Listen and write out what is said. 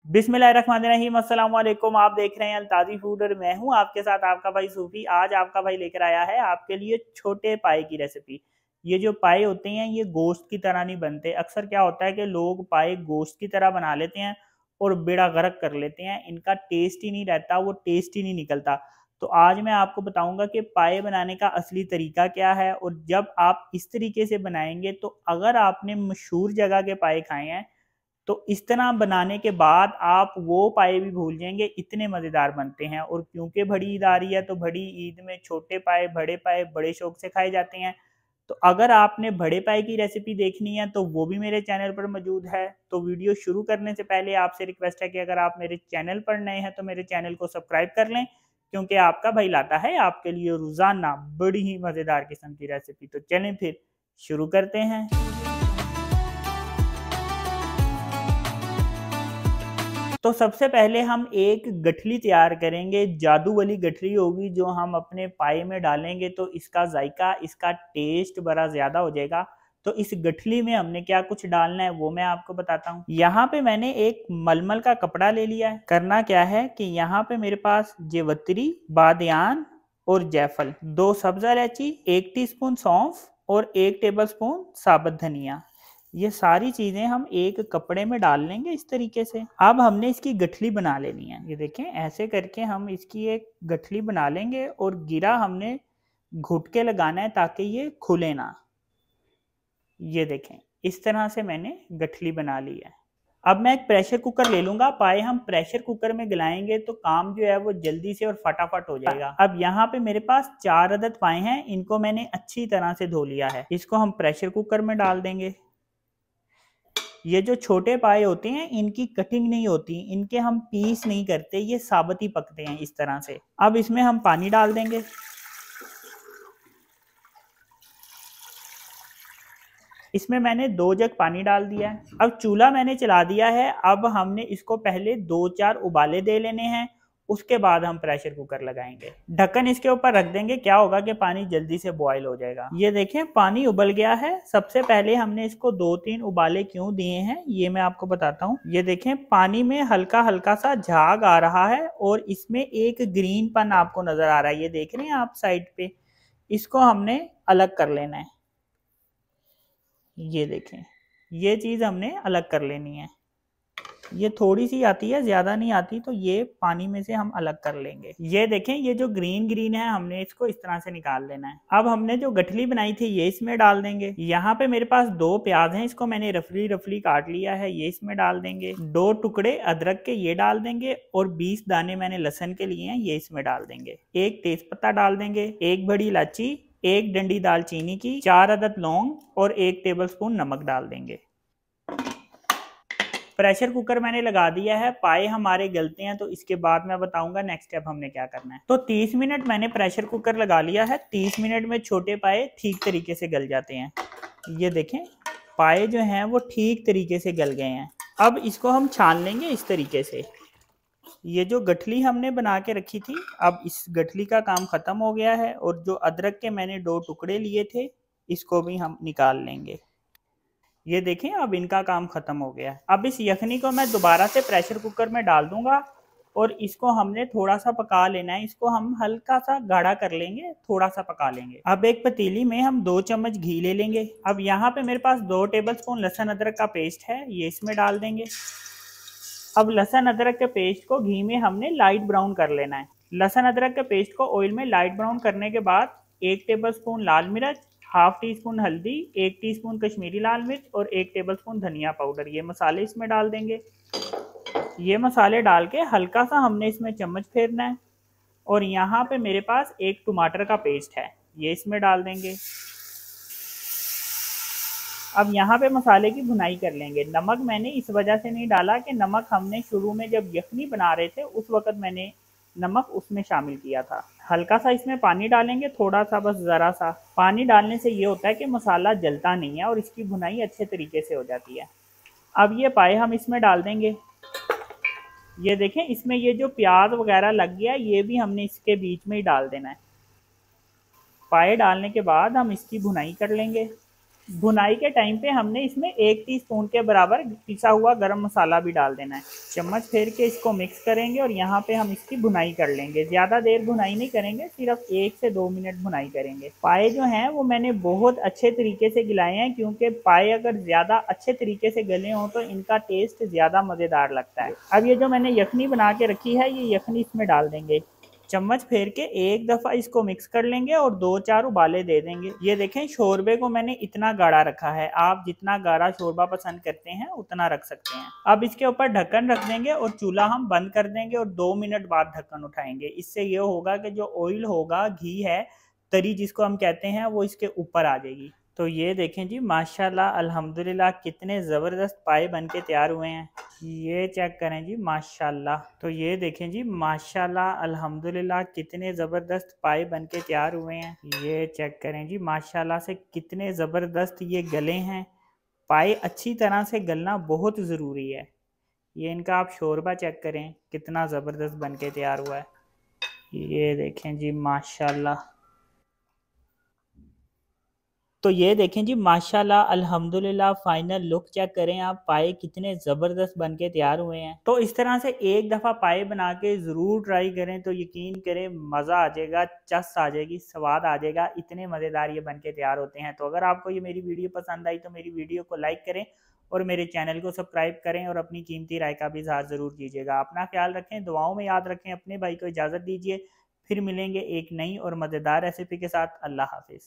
बिस्मिल्लाहिर्रहमानिर्रहीम, अस्सलाम वालेकुम। आप देख रहे हैं अल्ताजी फूड और मैं हूं आपके साथ आपका भाई सूफी। आज आपका भाई लेकर आया है आपके लिए छोटे पाए की रेसिपी। ये जो पाए होते हैं ये गोश्त की तरह नहीं बनते। अक्सर क्या होता है कि लोग पाए गोश्त की तरह बना लेते हैं और बेड़ा गर्क कर लेते हैं, इनका टेस्ट ही नहीं रहता, वो टेस्ट ही नहीं निकलता। तो आज मैं आपको बताऊंगा कि पाए बनाने का असली तरीका क्या है, और जब आप इस तरीके से बनाएंगे तो अगर आपने मशहूर जगह के पाए खाए हैं तो इस तरह बनाने के बाद आप वो पाए भी भूल जाएंगे, इतने मज़ेदार बनते हैं। और क्योंकि बड़ी ईद आ रही है तो बड़ी ईद में छोटे पाए बड़े शौक से खाए जाते हैं। तो अगर आपने बड़े पाए की रेसिपी देखनी है तो वो भी मेरे चैनल पर मौजूद है। तो वीडियो शुरू करने से पहले आपसे रिक्वेस्ट है कि अगर आप मेरे चैनल पर नए हैं तो मेरे चैनल को सब्सक्राइब कर लें, क्योंकि आपका भाई लाता है आपके लिए रोज़ाना बड़ी ही मज़ेदार किस्म की रेसिपी। तो चलें फिर शुरू करते हैं। तो सबसे पहले हम एक गठली तैयार करेंगे। जादू वाली गठली होगी जो हम अपने पाए में डालेंगे तो इसका जायका, इसका टेस्ट बड़ा ज्यादा हो जाएगा। तो इस गठली में हमने क्या कुछ डालना है वो मैं आपको बताता हूँ। यहाँ पे मैंने एक मलमल का कपड़ा ले लिया है। करना क्या है कि यहाँ पे मेरे पास जेवत्री, बादियान और जायफल, 2 सब्जा इलायची, 1 टीस्पून सौंफ और 1 टेबलस्पून साबुत धनिया, ये सारी चीजें हम एक कपड़े में डाल लेंगे इस तरीके से। अब हमने इसकी गठली बना लेनी है। ये देखें, ऐसे करके हम इसकी एक गठली बना लेंगे और गिरा हमने घुट के लगाना है ताकि ये खुले ना। ये देखें, इस तरह से मैंने गठली बना ली है। अब मैं एक प्रेशर कुकर ले लूंगा। पाए हम प्रेशर कुकर में गलाएंगे तो काम जो है वो जल्दी से और फटाफट हो जाएगा। अब यहाँ पे मेरे पास 4 अदद पाए हैं, इनको मैंने अच्छी तरह से धो लिया है। इसको हम प्रेशर कुकर में डाल देंगे। ये जो छोटे पाए होते हैं इनकी कटिंग नहीं होती, इनके हम पीस नहीं करते, ये साबुत ही पकते हैं इस तरह से। अब इसमें हम पानी डाल देंगे। इसमें मैंने 2 जग पानी डाल दिया है। अब चूल्हा मैंने चला दिया है। अब हमने इसको पहले 2-4 उबाले दे लेने हैं, उसके बाद हम प्रेशर कुकर लगाएंगे। ढक्कन इसके ऊपर रख देंगे, क्या होगा कि पानी जल्दी से बॉयल हो जाएगा। ये देखें, पानी उबल गया है। सबसे पहले हमने इसको 2-3 उबाले क्यों दिए हैं ये मैं आपको बताता हूँ। ये देखें, पानी में हल्का हल्का सा झाग आ रहा है और इसमें एक ग्रीन पन आपको नजर आ रहा है। ये देख रहे हैं आप साइड पे, इसको हमने अलग कर लेना है। ये देखें, ये चीज हमने अलग कर लेनी है। ये थोड़ी सी आती है, ज्यादा नहीं आती, तो ये पानी में से हम अलग कर लेंगे। ये देखें, ये जो ग्रीन ग्रीन है हमने इसको इस तरह से निकाल लेना है। अब हमने जो गठली बनाई थी ये इसमें डाल देंगे। यहाँ पे मेरे पास 2 प्याज हैं, इसको मैंने रफली रफली काट लिया है, ये इसमें डाल देंगे। 2 टुकड़े अदरक के ये डाल देंगे और 20 दाने मैंने लहसुन के लिए हैं, ये इसमें डाल देंगे। 1 तेजपत्ता डाल देंगे, 1 बड़ी इलायची, 1 डंडी दालचीनी की, 4 अदद लौंग और 1 टेबलस्पून नमक डाल देंगे। प्रेशर कुकर मैंने लगा दिया है। पाए हमारे गलते हैं तो इसके बाद मैं बताऊंगा नेक्स्ट स्टेप हमने क्या करना है। तो 30 मिनट मैंने प्रेशर कुकर लगा लिया है। 30 मिनट में छोटे पाए ठीक तरीके से गल जाते हैं। ये देखें, पाए जो हैं वो ठीक तरीके से गल गए हैं। अब इसको हम छान लेंगे इस तरीके से। ये जो गठली हमने बना के रखी थी, अब इस गठली का काम खत्म हो गया है और जो अदरक के मैंने 2 टुकड़े लिए थे इसको भी हम निकाल लेंगे। ये देखें, अब इनका काम खत्म हो गया है। अब इस यखनी को मैं दोबारा से प्रेशर कुकर में डाल दूंगा और इसको हमने थोड़ा सा पका लेना है। इसको हम हल्का सा गाढ़ा कर लेंगे, थोड़ा सा पका लेंगे। अब एक पतीली में हम 2 चम्मच घी ले लेंगे। अब यहाँ पे मेरे पास 2 टेबलस्पून लहसुन अदरक का पेस्ट है, ये इसमें डाल देंगे। अब लहसुन अदरक के पेस्ट को घी में हमने लाइट ब्राउन कर लेना है। लहसुन अदरक के पेस्ट को ऑयल में लाइट ब्राउन करने के बाद 1 टेबलस्पून लाल मिर्च, हाफ टी स्पून हल्दी, 1 टीस्पून कश्मीरी लाल मिर्च और 1 टेबलस्पून धनिया पाउडर, ये मसाले इसमें डाल देंगे। ये मसाले डाल के हल्का सा हमने इसमें चम्मच फेरना है। और यहाँ पे मेरे पास 1 टमाटर का पेस्ट है, ये इसमें डाल देंगे। अब यहाँ पे मसाले की भुनाई कर लेंगे। नमक मैंने इस वजह से नहीं डाला कि नमक हमने शुरू में जब यखनी बना रहे थे उस वक्त मैंने नमक उसमें शामिल किया था। हल्का सा इसमें पानी डालेंगे, थोड़ा सा, बस ज़रा सा। पानी डालने से ये होता है कि मसाला जलता नहीं है और इसकी भुनाई अच्छे तरीके से हो जाती है। अब ये पाए हम इसमें डाल देंगे। ये देखें, इसमें ये जो प्याज वगैरह लग गया ये भी हमने इसके बीच में ही डाल देना है। पाए डालने के बाद हम इसकी भुनाई कर लेंगे। भुनाई के टाइम पे हमने इसमें 1 टीस्पून के बराबर पिसा हुआ गरम मसाला भी डाल देना है। चम्मच फेर के इसको मिक्स करेंगे और यहाँ पे हम इसकी भुनाई कर लेंगे। ज़्यादा देर भुनाई नहीं करेंगे, सिर्फ 1 से 2 मिनट भुनाई करेंगे। पाए जो हैं वो मैंने बहुत अच्छे तरीके से गिलाए हैं, क्योंकि पाए अगर ज़्यादा अच्छे तरीके से गले हों तो इनका टेस्ट ज़्यादा मज़ेदार लगता है। अब ये जो मैंने यखनी बना के रखी है, ये यखनी इसमें डाल देंगे। चम्मच फेर के एक दफ़ा इसको मिक्स कर लेंगे और 2-4 उबाले दे देंगे। ये देखें, शोरबे को मैंने इतना गाढ़ा रखा है। आप जितना गाढ़ा शोरबा पसंद करते हैं उतना रख सकते हैं। अब इसके ऊपर ढक्कन रख देंगे और चूल्हा हम बंद कर देंगे और 2 मिनट बाद ढक्कन उठाएंगे। इससे ये होगा कि जो ऑयल होगा, घी है, तरी जिसको हम कहते हैं, वो इसके ऊपर आ जाएगी। तो ये देखें जी, माशाल्लाह अल्हम्दुलिल्लाह कितने ज़बरदस्त पाए बन के तैयार हुए हैं। ये चेक करें जी, माशाल्लाह। तो ये देखें जी, माशाल्लाह अल्हम्दुलिल्लाह कितने ज़बरदस्त पाए बन के तैयार हुए हैं। ये चेक करें जी, माशाल्लाह से कितने ज़बरदस्त ये गले हैं। पाए अच्छी तरह से गलना बहुत ज़रूरी है। ये इनका आप शोरबा चेक करें, कितना ज़बरदस्त बन के तैयार हुआ है। ये देखें जी, माशाल्लाह। तो ये देखें जी, माशाल्लाह अल्हम्दुलिल्लाह फाइनल लुक चेक करें आप, पाए कितने ज़बरदस्त बन के तैयार हुए हैं। तो इस तरह से एक दफ़ा पाए बना के ज़रूर ट्राई करें, तो यकीन करें मज़ा आ जाएगा, चस आ जाएगी, स्वाद आ जाएगा। इतने मज़ेदार ये बन के तैयार होते हैं। तो अगर आपको ये मेरी वीडियो पसंद आई तो मेरी वीडियो को लाइक करें और मेरे चैनल को सब्सक्राइब करें और अपनी कीमती राय का भी इज़हार ज़रूर कीजिएगा। अपना ख्याल रखें, दुआओं में याद रखें। अपने भाई को इजाज़त दीजिए, फिर मिलेंगे एक नई और मज़ेदार रेसिपी के साथ। अल्लाह हाफिज़।